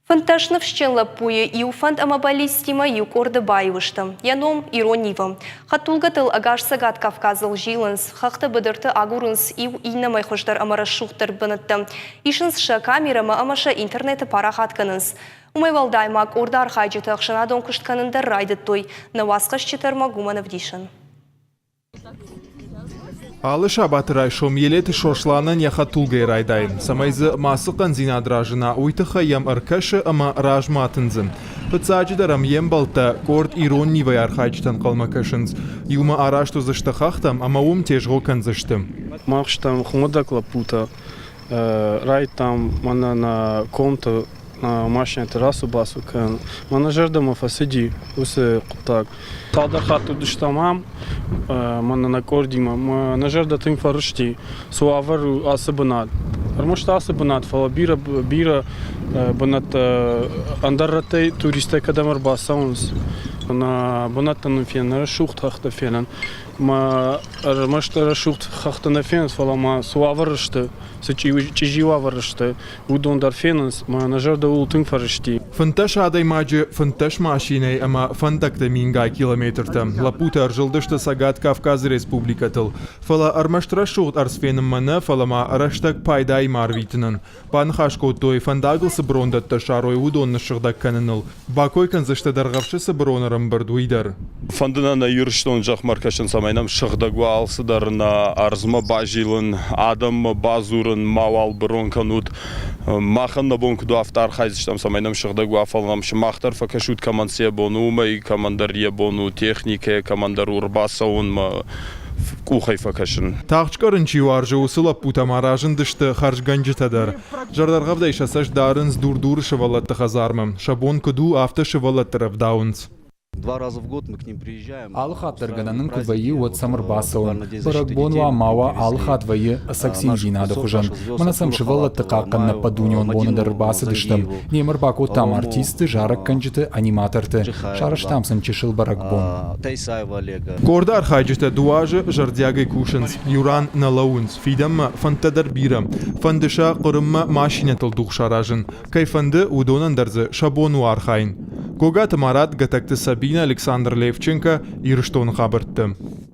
Фанташнывщенла пуе иуфант амабалистима юкорды байвыштым. Яном иронивым. Хатулгатыл агаш сагат Кавказыл жилынс, хахты быдырты агурынс ив инамай хоштар амара шухтар быныттым. Ишынсша камерама амаша интернеті парахатканынс. Умайвалдаймак ордар хайджеты ақшанадон кыштканында райдыт той. Навасқаш читарма гуманов дишын. Алыша батырай шомелет шошланын яхатулгай райдайын. Самайзы масықан зинадражына уйтыха ям аркашы ама ражматынзын. Пыцаджидарам ембалта корд ироннивай архайчтан қалмакашынз. Юма арашту зыштахахтам, ама ум тежгокан зыштым. Махштам хумадакла пута. Райтам мана на комту на машине террасу басу кен. Мана жердама фасиди усе кутак. Талдар хату душтамам. Мана на кордима. Мана жерда тим фарышти. Суавару асыбынат. Армушта асыбынат. Фала бира бынат андарратей туристай кадамар басаунс. Мана бынаттан фен шухт хахта фенан. Ма армашта шухт хахта на фен. Фала ма суаварышты. Чижива варышты. Удондар фенанс. Ма жерда ултын фарышти. Фанташ адай маджи фанташ машинай, ама фантакта мингай километртам. Лапута аржилдышты сагат Кавказ республикатыл. Фала армаштра шухт арсфеным мана, фала ма араштак пайдай марвитынын. Панхашко той фандагылсы брондатта шарой удонны шыгдак каныныл. Бакой канзышты даргавшысы бронарым бардуидар. Фандына на юрштон жах маркашын самайнам шыгдагва алсыдарына арзма бажилын, адам базурын, мавал бронканут. Махан на бонку до автар хайзыштам самайнам шыгдагва фалнам шмахтар факашут командсе бону, май командарье бону технике, командар урбасаун, кухай факашын. Тағчкарын чиваржы усылап путамаражын дышты харжганжытадар. Жардарғавда ишасаш дарынз дур-дур шывалатты хазармым. Шабон куду авто шывалаттырып даунц. 2 раза в год мы к ним приезжаем. Алхат таргананын кубаи от самырбасауын. Баракбонва мава алхат вайы саксин жинады хужан. Манасам шывалатты қаққанна падунион бонадар басы дыштым. Немір бако там артисты, жарак канжыты, аниматорты. Шарыштамсын чешыл баракбон. Корда архайджыта дуажы жардягай кушынс. Юран налаунс. Фидамма фантадар бирам. Фандыша қырымма машинатыл дух шаражын. Кайфанды удонандарзы шабону архайн. Когат Марат гатакты Сабина Александр Левченко ирштон хабыртты.